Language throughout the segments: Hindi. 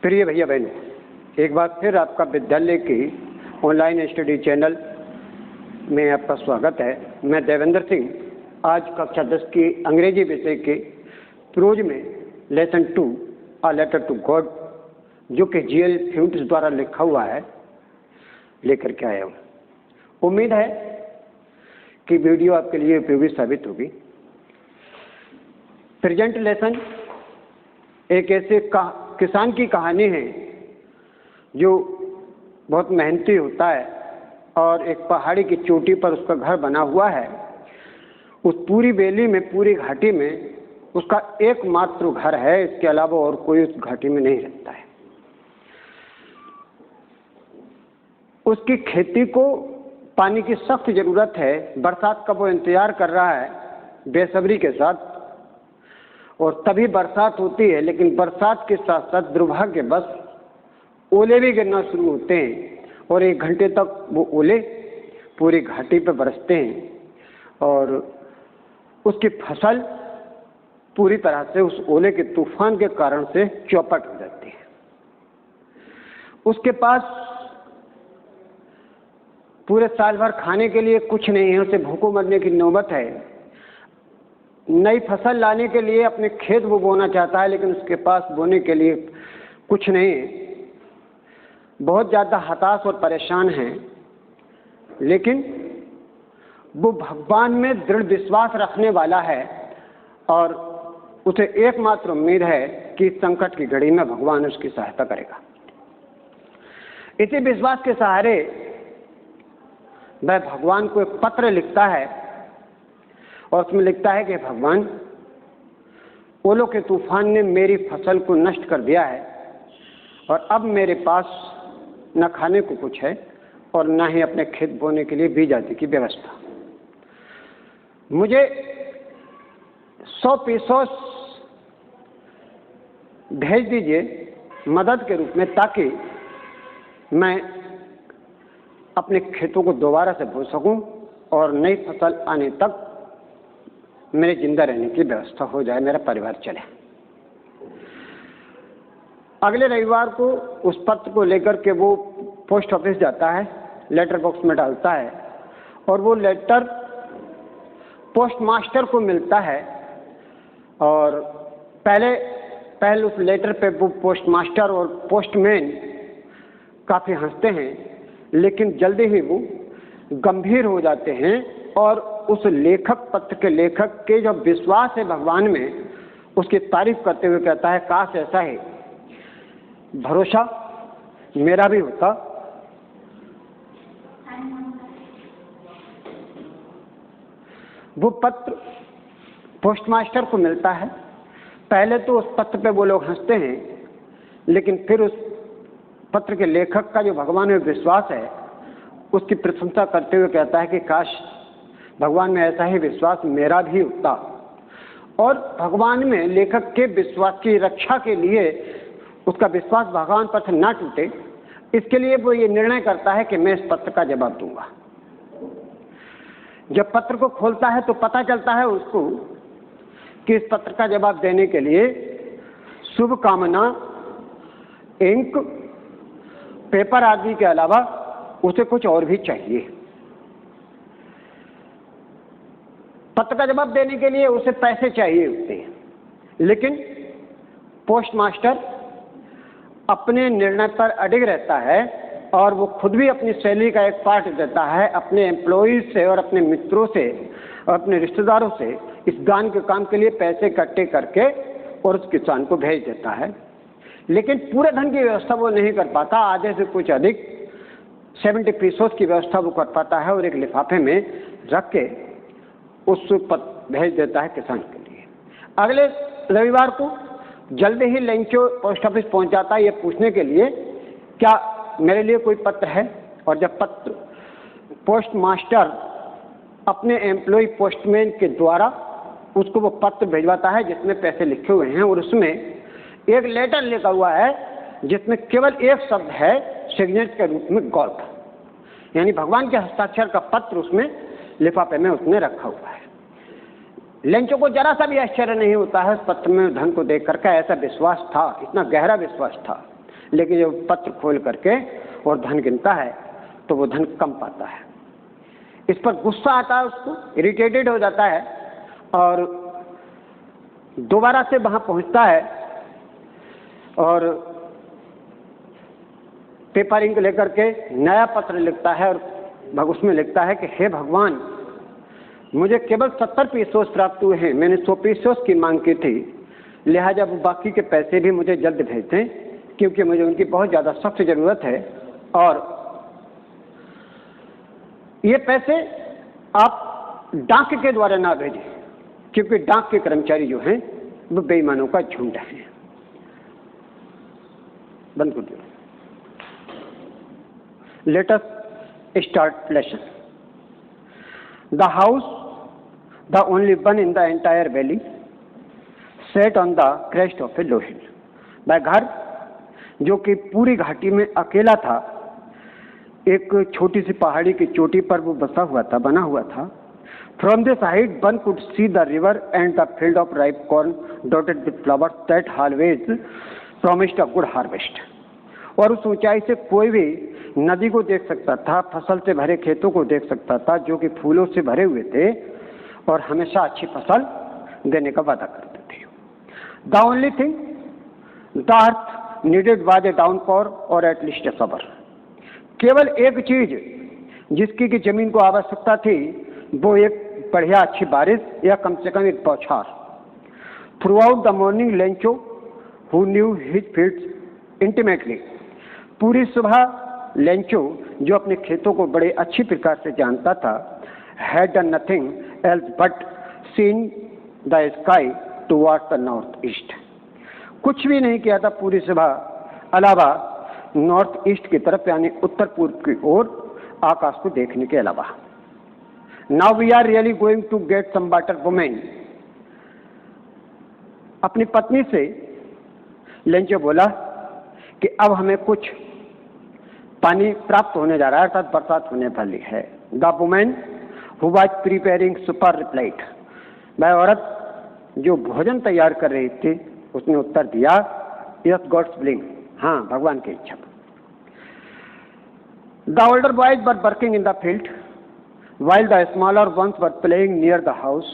प्रिय भैया बहनों, एक बार फिर आपका विद्यालय की ऑनलाइन स्टडी चैनल में आपका स्वागत है। मैं देवेंद्र सिंह आज कक्षा 10 की अंग्रेजी विषय के प्रोज में lesson 2 a letter to God, जो कि जीएल फ्यूंट्स द्वारा लिखा हुआ है, लेकर के आया हूँ। उम्मीद है कि वीडियो आपके लिए उपयोगी साबित होगी। प्रेजेंट लेसन एक ऐसे किसान की कहानी है जो बहुत मेहनती होता है और एक पहाड़ी की चोटी पर उसका घर बना हुआ है। उस पूरी वैली में, पूरी घाटी में उसका एकमात्र घर है, इसके अलावा और कोई उस घाटी में नहीं रहता है। उसकी खेती को पानी की सख्त जरूरत है। बरसात का वो इंतजार कर रहा है बेसब्री के साथ, और तभी बरसात होती है। लेकिन बरसात के साथ साथ दुर्भाग्यवश ओले भी गिरना शुरू होते हैं और 1 घंटे तक वो ओले पूरी घाटी पर बरसते हैं और उसकी फसल पूरी तरह से उस ओले के तूफान के कारण से चौपट हो जाती है। उसके पास पूरे साल भर खाने के लिए कुछ नहीं है, उसे भूखों मरने की नौबत है। नई फसल लाने के लिए अपने खेत वो बोना चाहता है, लेकिन उसके पास बोने के लिए कुछ नहीं है। बहुत ज़्यादा हताश और परेशान हैं, लेकिन वो भगवान में दृढ़ विश्वास रखने वाला है और उसे एकमात्र उम्मीद है कि इस संकट की घड़ी में भगवान उसकी सहायता करेगा। इसी विश्वास के सहारे वह भगवान को एक पत्र लिखता है और उसमें लिखता है कि भगवान, ओलों के तूफान ने मेरी फसल को नष्ट कर दिया है और अब मेरे पास न खाने को कुछ है और न ही अपने खेत बोने के लिए बीज आदि की व्यवस्था। मुझे 100 पेसोस भेज दीजिए मदद के रूप में, ताकि मैं अपने खेतों को दोबारा से बो सकूं और नई फसल आने तक मेरे जिंदा रहने की व्यवस्था हो जाए, मेरा परिवार चले। अगले रविवार को उस पत्र को लेकर के वो पोस्ट ऑफिस जाता है, लेटर बॉक्स में डालता है और वो लेटर पोस्ट मास्टर को मिलता है। और पहले उस लेटर पे वो पोस्ट मास्टर और पोस्टमैन काफ़ी हंसते हैं, लेकिन जल्दी ही वो गंभीर हो जाते हैं और उस पत्र के लेखक के जो विश्वास है भगवान में, उसकी तारीफ करते हुए कहता है, काश ऐसा ही भरोसा मेरा भी होता। वो पत्र पोस्टमास्टर को मिलता है। पहले तो उस पत्र पे वो लोग हंसते हैं, लेकिन फिर उस पत्र के लेखक का जो भगवान में विश्वास है उसकी प्रशंसा करते हुए कहता है कि काश भगवान में ऐसा ही विश्वास मेरा भी होता। और भगवान में लेखक के विश्वास की रक्षा के लिए, उसका विश्वास भगवान पर से ना टूटे, इसके लिए वो ये निर्णय करता है कि मैं इस पत्र का जवाब दूंगा। जब पत्र को खोलता है तो पता चलता है उसको कि इस पत्र का जवाब देने के लिए शुभकामना, इंक, पेपर आदि के अलावा उसे कुछ और भी चाहिए। पत्र का जवाब देने के लिए उसे पैसे चाहिए होते हैं, लेकिन पोस्ट मास्टर अपने निर्णय पर अडिग रहता है और वो खुद भी अपनी सैलरी का एक पार्ट देता है अपने एम्प्लॉइज से और अपने मित्रों से और अपने रिश्तेदारों से इस दान के काम के लिए पैसे इकट्ठे करके और उस किसान को भेज देता है। लेकिन पूरे धन की व्यवस्था वो नहीं कर पाता, आधे से कुछ अधिक 70 पेसोस की व्यवस्था वो कर पाता है और एक लिफाफे में रख के उस पत्र भेज देता है किसान के लिए। अगले रविवार को जल्दी ही लेंचो पोस्ट ऑफिस पहुंच जाता है ये पूछने के लिए क्या मेरे लिए कोई पत्र है। और जब पत्र पोस्ट मास्टर अपने एम्प्लॉय पोस्टमैन के द्वारा उसको वो पत्र भिजवाता है जिसमें पैसे लिखे हुए हैं, और उसमें एक लेटर लिखा हुआ है जिसमें केवल एक शब्द है सिग्नेचर के रूप में गॉड, यानी भगवान के हस्ताक्षर का पत्र उसमें लिफाफे में उसने रखा हुआ है। लेंचो को जरा सा भी आश्चर्य नहीं होता है उस पत्र में धन को देख करके, ऐसा विश्वास था, इतना गहरा विश्वास था लेकिन जब पत्र खोल करके और धन गिनता है तो वो धन कम पाता है। इस पर गुस्सा आता है, उसको इरिटेटेड हो जाता है और दोबारा से वहां पहुंचता है और पेपर इंक लेकर के नया पत्र लिखता है और उसमें लिखता है कि हे भगवान, मुझे केवल 70 पीसोस प्राप्त हुए हैं, मैंने 100 पीसोस की मांग की थी, लिहाजा वो बाकी के पैसे भी मुझे जल्द भेज दें क्योंकि मुझे उनकी बहुत ज़्यादा सख्त ज़रूरत है। और ये पैसे आप डाक के द्वारा ना भेजें क्योंकि डाक के कर्मचारी जो हैं वो बेईमानों का झुंड है। बंद कर दो। Let us start lesson. The house, the only one in the entire valley, sat on the crest of a low hill. वह घर जो कि पूरी घाटी में अकेला था, एक छोटी सी पहाड़ी की चोटी पर वो बना हुआ था। From this height, one could see the river and the field of ripe corn dotted with flowers that always promised a good harvest. और उस ऊंचाई से कोई भी नदी को देख सकता था, फसल से भरे खेतों को देख सकता था जो कि फूलों से भरे हुए थे और हमेशा अच्छी फसल देने का वादा करते थे। The only thing the earth needed was a downpour और एट लीस्ट ए समर। केवल एक चीज जिसकी कि जमीन को आवश्यकता थी वो एक बढ़िया अच्छी बारिश या कम से कम एक बौछार। Through out the morning Lencho who knew his fields intimately, पूरी सुबह लेंचो जो अपने खेतों को बड़े अच्छी प्रकार से जानता था, had done nothing else but seen the sky towards the north east. कुछ भी नहीं किया था पूरी सुबह अलावा नॉर्थ ईस्ट की तरफ यानी उत्तर पूर्व की ओर आकाश को देखने के अलावा। Now we are really going to get some water woman. अपनी पत्नी से लेंचो बोला कि अब हमें कुछ पानी प्राप्त होने जा रहा है, अर्थात बरसात होने वाली है। The women who was preparing super replied, वह औरत जो भोजन तैयार कर रही थी उसने उत्तर दिया, यस गॉड्स विलिंग, हाँ भगवान की इच्छा। The older boys were working in the field while the smaller ones were playing near the house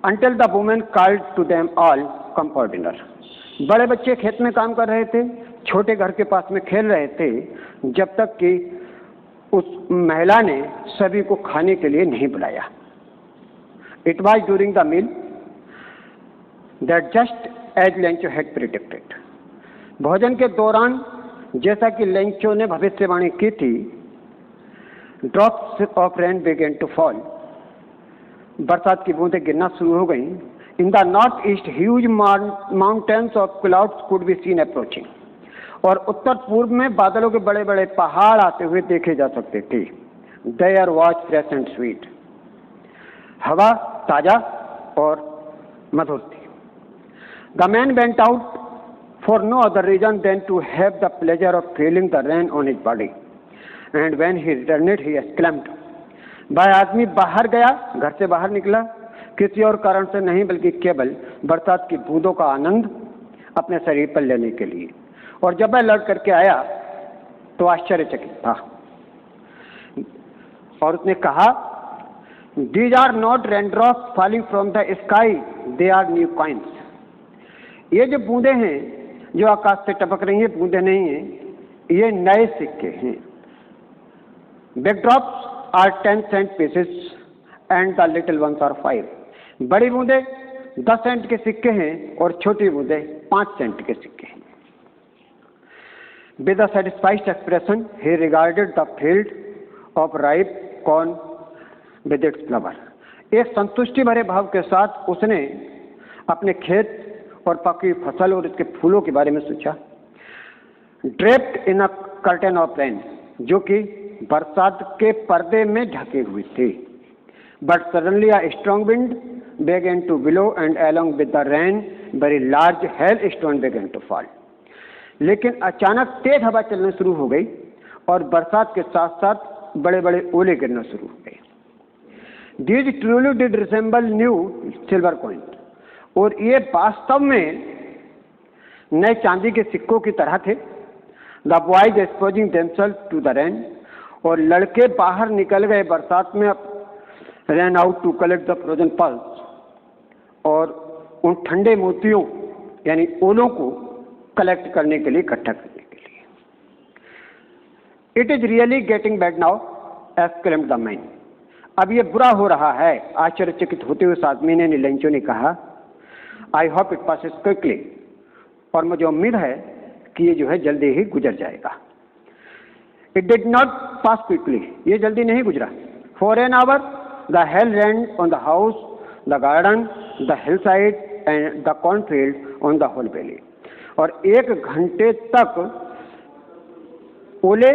until the woman called to them all come for dinner. बड़े बच्चे खेत में काम कर रहे थे, छोटे घर के पास में खेल रहे थे, जब तक कि उस महिला ने सभी को खाने के लिए नहीं बुलाया। It was during the meal that just as Lencho had predicted, भोजन के दौरान जैसा कि लेंचो ने भविष्यवाणी की थी, drops of rain began to fall, बरसात की बूंदें गिरना शुरू हो गई। In the northeast, huge mountains of clouds could be seen approaching, और उत्तर पूर्व में बादलों के बड़े बड़े पहाड़ आते हुए देखे जा सकते थे। The air was fresh and sweet, हवा ताजा और मधुर थी। The man went out for no other reason than to have the pleasure of feeling the rain on his body. And when he returned, he exclaimed, वह आदमी बाहर गया, घर से बाहर निकला, किसी और कारण से नहीं बल्कि केवल बरसात की बूंदों का आनंद अपने शरीर पर लेने के लिए। और जब वह लौट करके आया तो आश्चर्यचकित था और उसने कहा, These are not raindrops falling from the sky, they are new coins. ये जो बूंदें हैं जो आकाश से टपक रही हैं, बूंदें नहीं हैं, ये नए सिक्के हैं। Backdrops are 10 cent pieces and the little ones are 5. बड़ी बूंदें 10 सेंट के सिक्के हैं और छोटी बूंदें 5 सेंट के सिक्के हैं। With a satisfied expression, he regarded the field of ripe corn with its flower. एक संतुष्टि भरे भाव के साथ उसने अपने खेत और पकी फसल और इसके फूलों के बारे में सोचा। Draped in a curtain of rain, जो कि बरसात के पर्दे में ढके हुए थे। But suddenly a strong wind began to blow and along with the rain very large hailstone began to fall. लेकिन अचानक तेज हवा चलना शुरू हो गई और बरसात के साथ साथ बड़े बड़े ओले गिरना शुरू हो गए। These truly did resemble new silver coin, और ये वास्तव में नए चांदी के सिक्कों की तरह थे। The boys exposing themselves to the rain, और लड़के बाहर निकल गए बरसात में, ran out to collect the frozen pearls, और उन ठंडे मोतियों यानी ओलों को कलेक्ट करने के लिए, इकट्ठा करने के लिए। It is really getting bad now, exclaimed the man. अब ये बुरा हो रहा है, आश्चर्यचकित होते हुए उस आदमी ने, लेंचो ने कहा। I hope it passes quickly, और मुझे उम्मीद है कि ये जो है जल्दी ही गुजर जाएगा। It did not pass quickly, ये जल्दी नहीं गुजरा। For an hour the hail rained on the house, the garden, the hillside and the cornfield on the whole valley. और 1 घंटे तक ओले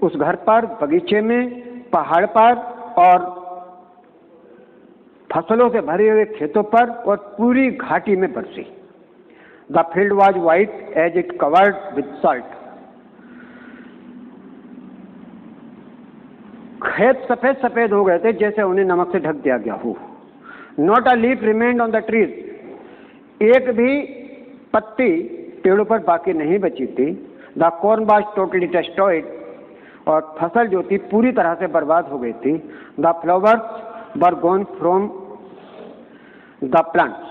उस घर पर, बगीचे में, पहाड़ पर और फसलों से भरे हुए खेतों पर और पूरी घाटी में बरसी। The field was white as it covered with salt. खेत सफेद सफेद हो गए थे जैसे उन्हें नमक से ढक दिया गया हो। Not a leaf remained on the trees, एक भी पत्ती पेड़ों पर बाकी नहीं बची थी। The corn was totally destroyed, और फसल जो थी पूरी तरह से बर्बाद हो गई थी। The flowers were gone from the plants,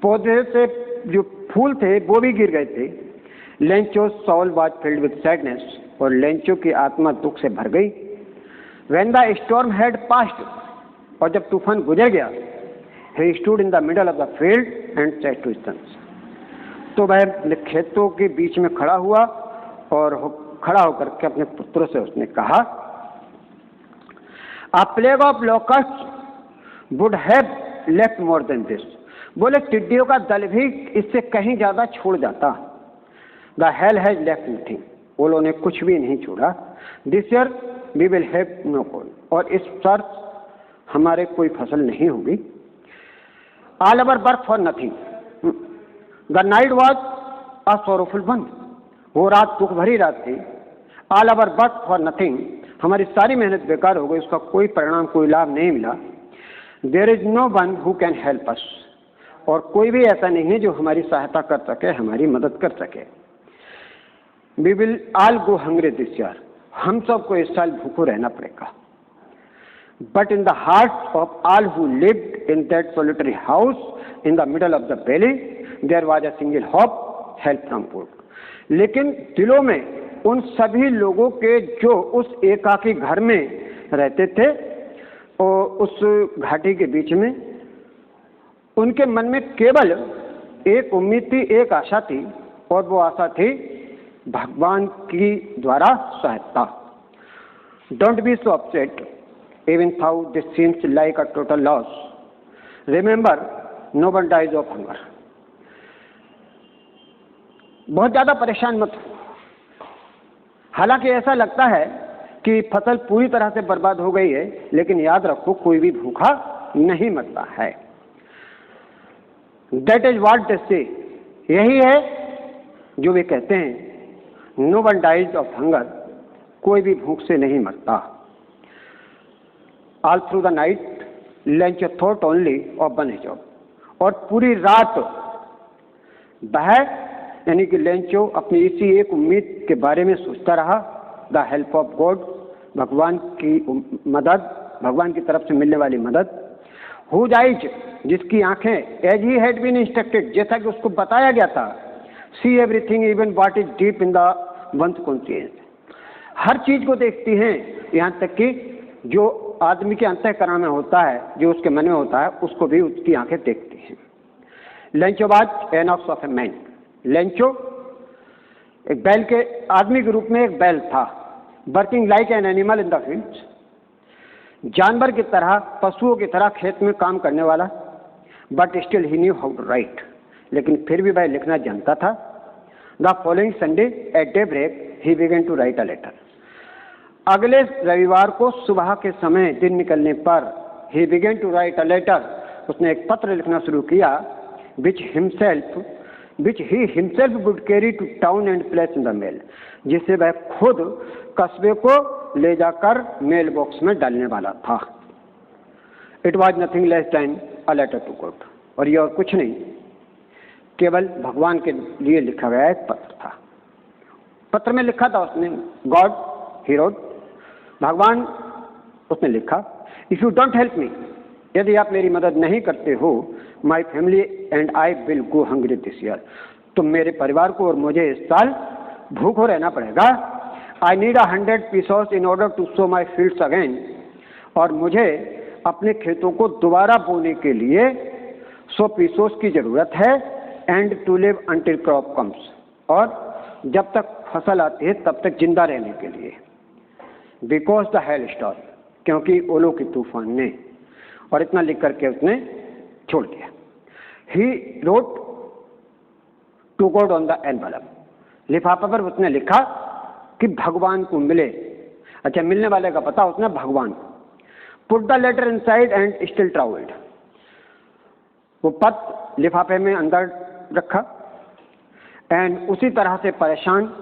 पौधे से जो फूल थे वो भी गिर गए थे। Lencho soul was filled with sadness, और लेंचो की आत्मा दुख से भर गई। When the storm had passed, और जब तूफान गुजर गया, he stood in the middle of the field and said to his sons, तो वह खेतों के बीच में खड़ा हुआ और खड़ा होकर के अपने पुत्रों से उसने कहा, A plague of locusts would have left more than this, बोले टिड्डियों का दल भी इससे कहीं ज्यादा छोड़ जाता। The hell has left nothing, ओलों ने कुछ भी नहीं छोड़ा। This year we will have no corn, और इस वर्ष हमारे कोई फसल नहीं होगी। All our work for nothing, the night was a sorrowful one, वो रात दुख भरी रात थी। All our work for nothing, हमारी सारी मेहनत बेकार हो गई, उसका कोई परिणाम, कोई लाभ नहीं मिला। There is no one who can help us, और कोई भी ऐसा नहीं है जो हमारी सहायता कर सके, हमारी मदद कर सके। We will all go hungry this year, हम सबको इस साल भूखों रहना पड़ेगा। But in the hearts of all who lived in that solitary house in the middle of the valley, there was a single hope, help from food. लेकिन दिलों में उन सभी लोगों के जो उस एकाकी घर में रहते थे और उस घाटी के बीच में, उनके मन में केवल एक उम्मीद थी, एक आशा थी, और वो आशा थी भगवान की द्वारा सहायता। Don't be so upset, even though this seems like a total loss. Remember, no one dies of hunger. बहुत ज्यादा परेशान मत हो, हालांकि ऐसा लगता है कि फसल पूरी तरह से बर्बाद हो गई है, लेकिन याद रखो कोई भी भूखा नहीं मरता है। That is what they say, यही है जो वे कहते हैं। No one dies of hunger, कोई भी भूख से नहीं मरता। All through the night, Lencho thought only of one job, और पूरी रात वह यानी कि लेंचो अपनी इसी एक उम्मीद के बारे में सोचता रहा। द हेल्प ऑफ गॉड, भगवान की मदद, भगवान की तरफ से मिलने वाली मदद। हुज आइज, जिसकी आंखें, as he had been instructed, जैसा कि उसको बताया गया था, see everything even what is deep in the one's conscious, हर चीज को देखती हैं, यहाँ तक कि जो आदमी के अंतःकरण में होता है, जो उसके मन में होता है, उसको भी उसकी आंखें देखती हैं। Lencho was an of a man, Lencho एक बैल के आदमी के रूप में एक बैल था। Working like an animal in the fields, जानवर की तरह, पशुओं की तरह खेत में काम करने वाला। But still he knew how to write, लेकिन फिर भी वह लिखना जानता था। The following Sunday at daybreak he began to write a letter, अगले रविवार को सुबह के समय दिन निकलने पर he began to write a letter, उसने एक पत्र लिखना शुरू किया। Which he himself would carry to town and place in the mail, जिसे वह खुद कस्बे को ले जाकर मेल बॉक्स में डालने वाला था। It was nothing less than a letter to God, और ये और कुछ नहीं, केवल भगवान के लिए लिखा गया एक पत्र था। पत्र में लिखा था उसने, गॉड ही रोट, भगवान उसने लिखा, if you don't help me, यदि आप मेरी मदद नहीं करते हो, my family and I will go hungry this year, तो मेरे परिवार को और मुझे इस साल भूखों रहना पड़ेगा। I need 100 pesos in order to sow my fields again, और मुझे अपने खेतों को दोबारा बोने के लिए 100 pesos की जरूरत है, and to live until crop comes, और जब तक फसल आती है तब तक जिंदा रहने के लिए। बिकॉज द हेल स्टॉर्म, क्योंकि ओलों की तूफान ने, और इतना लिख करके उसने छोड़ दिया। He wrote to God on the envelope, लिफाफा पर उसने लिखा कि भगवान को मिले। अच्छा, मिलने वाले का पता उसने भगवान। Put the letter inside and still travelled, वो पत्र लिफाफे में अंदर रखा, एंड उसी तरह से परेशान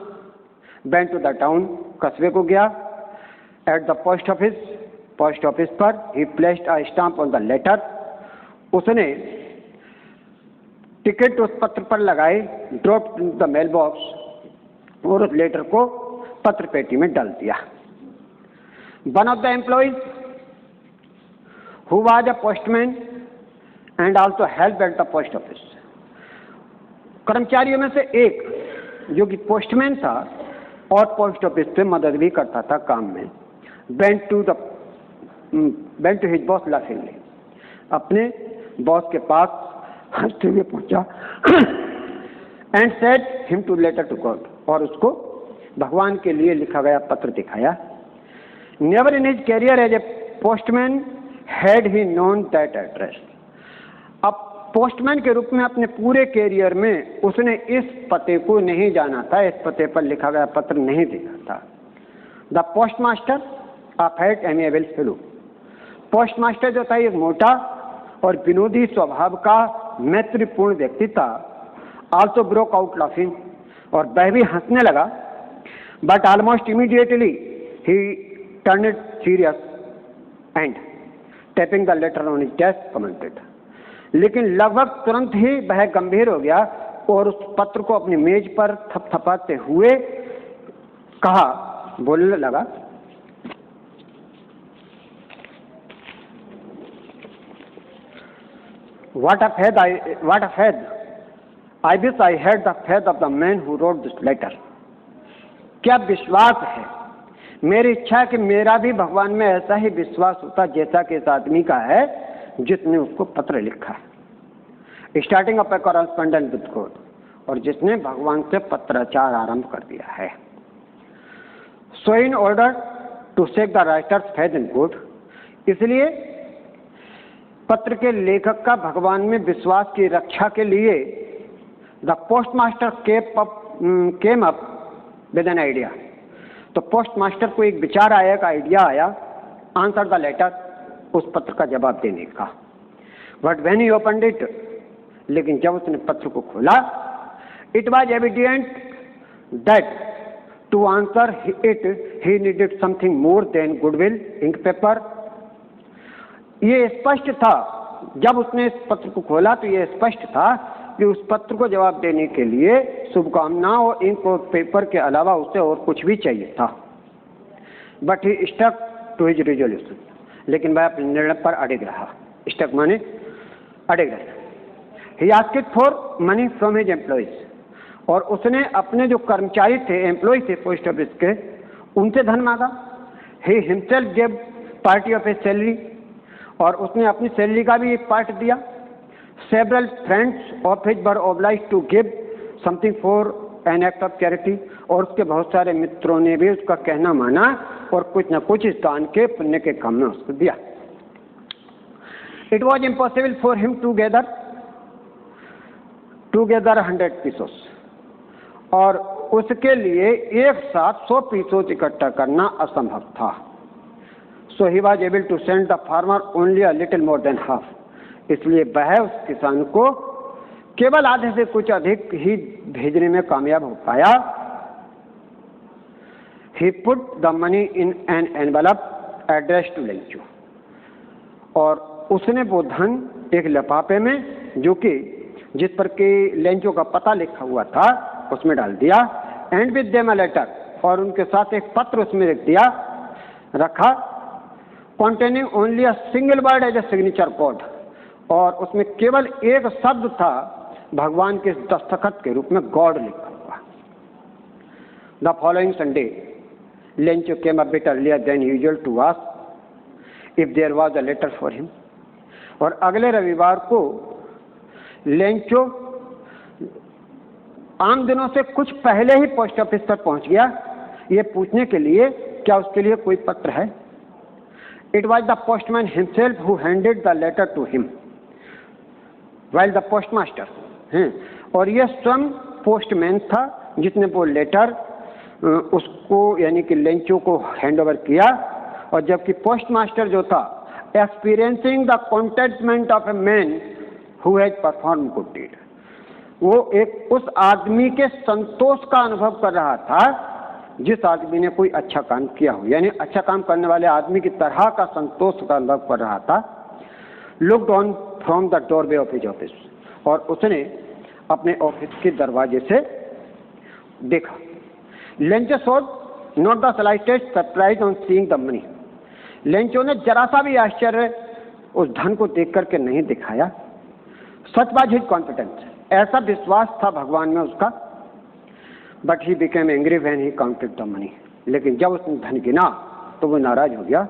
वेंट टू द टाउन, कस्बे को गया। एट द पोस्ट ऑफिस पर ही placed a stamp on the letter, उसने टिकट उस पत्र पर लगाए, drop in the mail box, और उस लेटर को पत्र पेटी में डाल दिया। One of the employees who was a postman and also help at the post office, कर्मचारियों में से एक जो कि पोस्टमैन था और पोस्ट ऑफिस पे मदद भी करता था काम में, went to his boss laughingly, अपने बॉस के पास हंसते हुए पहुंचा, and said him to letter to God, और उसको भगवान के लिए लिखा गया पत्र दिखाया। Never in his career as a postman had he known that address, अब पोस्टमैन के रूप में अपने पूरे कैरियर में उसने इस पते को नहीं जाना था, इस पते पर लिखा गया पत्र नहीं देखा था। The post master a fat amiable fellow, post master जो था एक मोटा और विनोदी स्वभाव का मैत्रीपूर्ण व्यक्ति था। आल्सो ब्रोक आउट लाफिंग, और वह भी हंसने लगा। But almost immediately he turn it serious and tapping the later on his desk commented, लेकिन लगभग तुरंत ही वह गंभीर हो गया और उस पत्र को अपनी मेज पर थपथपाते हुए कहा, बोलने लगा, What a faith! I wish I had the faith of the man who wrote this letter. क्या विश्वास है, मेरी इच्छा है कि मेरा भी भगवान में ऐसा ही विश्वास होता जैसा कि इस आदमी का है जिसने उसको पत्र लिखा है। Starting up a correspondence with God, और जिसने भगवान से पत्राचार आरंभ कर दिया है। So in order to shake the writer's faith in God, इसलिए पत्र के लेखक का भगवान में विश्वास की रक्षा के लिए the post master came up with an idea, तो पोस्ट मास्टर को एक विचार आया, एक आइडिया आया, आंसर द लेटर, उस पत्र का जवाब देने का। But when he opened it, लेकिन जब उसने पत्र को खोला, it was evident that to answer it he needed something more than goodwill ink paper. ये स्पष्ट था, जब उसने इस पत्र को खोला तो ये स्पष्ट था कि उस पत्र को जवाब देने के लिए शुभकामनाओं और इंक और पेपर के अलावा उसे और कुछ भी चाहिए था। But he stuck to his resolution, लेकिन वह अपने निर्णय पर अड़िग रहा। स्टक माने अड़िग रहा। He asked for money from his employees, और उसने अपने जो कर्मचारी थे, एम्प्लॉय थे पोस्ट ऑफिस के, उनसे धन मांगा। He himself give party of a salary, और उसने अपनी सैलरी का भी एक पार्ट दिया। Several friends of his were obliged to give something for an act of charity, और उसके बहुत सारे मित्रों ने भी उसका कहना माना और कुछ न कुछ इस दान के पुण्य के काम में उसको दिया। It was impossible for him to gather 100 pesos, और उसके लिए एक साथ 100 pesos इकट्ठा करना असंभव था। So he was able to send the farmer only a little more than half. इसलिए वह उस किसान को केवल आधे से कुछ अधिक ही भेजने में कामयाब हो पाया। He put the money in an envelope addressed to Lenchu, और उसने वो धन एक लिफाफे में जो कि जिस पर कि लेंचो का पता लिखा हुआ था उसमें डाल दिया। And with them a letter, और उनके साथ एक पत्र उसमें लिख दिया, रखा, containing only a single word as a signature code, और उसमें केवल एक शब्द था भगवान के दस्तखत के रूप में गॉड लिखा हुआ। The following Sunday Lencho came a bit earlier than usual to ask if there was a letter for him, और अगले रविवार को लेंचो आम दिनों से कुछ पहले ही पोस्ट ऑफिस पर पहुंच गया ये पूछने के लिए क्या उसके लिए कोई पत्र है। It was the postman himself who handed the letter to him while the postmaster, और यह स्वयं पोस्टमैन था जिसने वो लेटर उसको यानी कि लेंचो को हैंड ओवर किया, और जबकि पोस्टमास्टर जो था experiencing the contentment of a man who has perform good deed, वो एक उस आदमी के संतोष का अनुभव कर रहा था जिस आदमी ने कोई अच्छा काम किया हो, यानी अच्छा काम करने वाले आदमी की तरह का संतोष का अनुभव कर रहा था। Looked on from the doorway of his office, और उसने अपने ऑफिस के दरवाजे से देखा। Lencho showed not the slightest surprise on seeing the money, Lencho ने जरा सा भी आश्चर्य उस धन को देख करके नहीं दिखाया। सच वाज हिज कॉन्फिडेंस, ऐसा विश्वास था भगवान में उसका। But he became angry when he counted the money, लेकिन जब उसने धन गिना तो वो नाराज हो गया।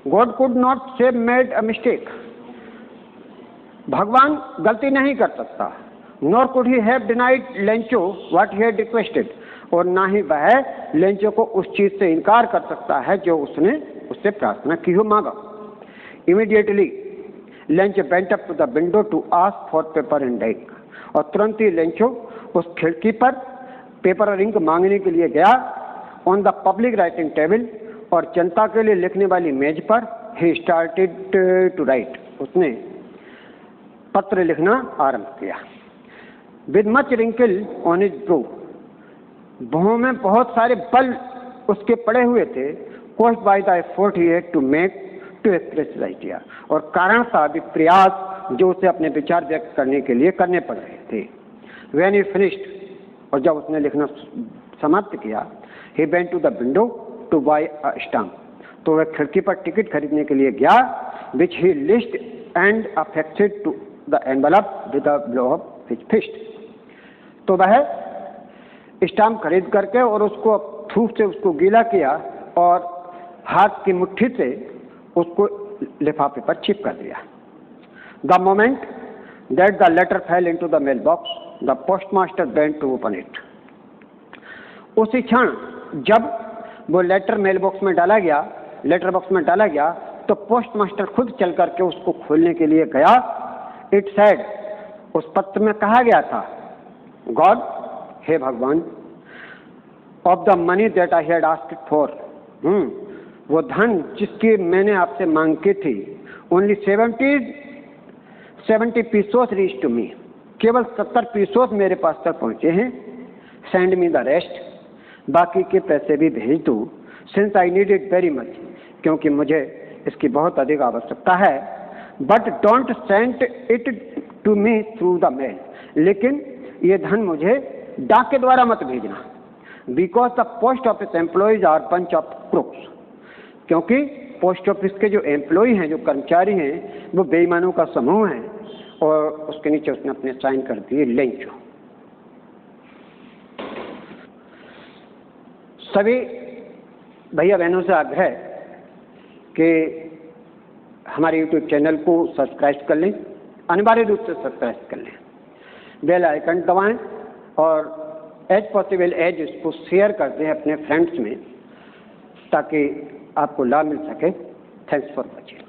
गॉड कुड नॉट से मेड अ मिस्टेक, भगवान गलती नहीं कर सकता। Nor could he have denied Lencho what he had requested, और ना ही वह लेंचो को उस चीज से इनकार कर सकता है जो उसने उससे प्रार्थना की हो, मांगा। Immediately Lencho went up to the window to ask for paper and ink, और तुरंत ही लेंचो उस खिड़की पर पेपर और इंक मांगने के लिए गया। On the public writing table, और जनता के लिए लिखने वाली मेज पर ही स्टार्टेड टू राइट, उसने पत्र लिखना आरंभ किया। With much wrinkle on his brow, भौं में बहुत सारे बल उसके पड़े हुए थे। Caused by the effort he had to make to express his idea, और कारण था भी प्रयास जो उसे अपने विचार व्यक्त करने के लिए करने पड़ रहे थे। व्हेन ही फिनिश्ड, और जब उसने लिखना समाप्त किया, he went to the window to buy a stamp, तो वह खिड़की पर टिकट खरीदने के लिए गया, which he licked and affected to the envelope with a blow of his fist, तो वह स्टाम्प खरीद करके और उसको थूक से उसको गीला किया और हाथ की मुट्ठी से उसको लिफाफे पर चिपका दिया। The moment that the letter fell into the mail box, the postmaster bent to open it, उसी क्षण जब वो लेटर मेल बॉक्स में डाला गया, लेटर बॉक्स में डाला गया, तो पोस्टमास्टर खुद चल करके उसको खोलने के लिए गया। इट सेड, उस पत्र में कहा गया था, गॉड, हे भगवान, of the money that I had asked for, वो धन जिसकी मैंने आपसे मांग की थी, only 70 pesos reach to me, केवल 70 पीसोस मेरे पास तक पहुंचे हैं। सेंड मी द रेस्ट, बाकी के पैसे भी भेज दो। Since I need it very much, क्योंकि मुझे इसकी बहुत अधिक आवश्यकता है। But don't send it to me through the mail, लेकिन ये धन मुझे डाक के द्वारा मत भेजना। Because the post office employees are bunch of crooks, क्योंकि पोस्ट ऑफिस के जो एम्प्लॉय हैं, जो कर्मचारी हैं, वो बेईमानों का समूह है। और उसके नीचे उसने अपने साइन कर दिए लेंचो। सभी भैया बहनों से आग्रह है कि हमारे YouTube चैनल को सब्सक्राइब कर लें, अनिवार्य रूप से सब्सक्राइब कर लें, बेल आइकन दबाएं और एज पॉसिबल एज इसको शेयर कर दें अपने फ्रेंड्स में, ताकि आपको लाभ मिल सके। Thanks for watching.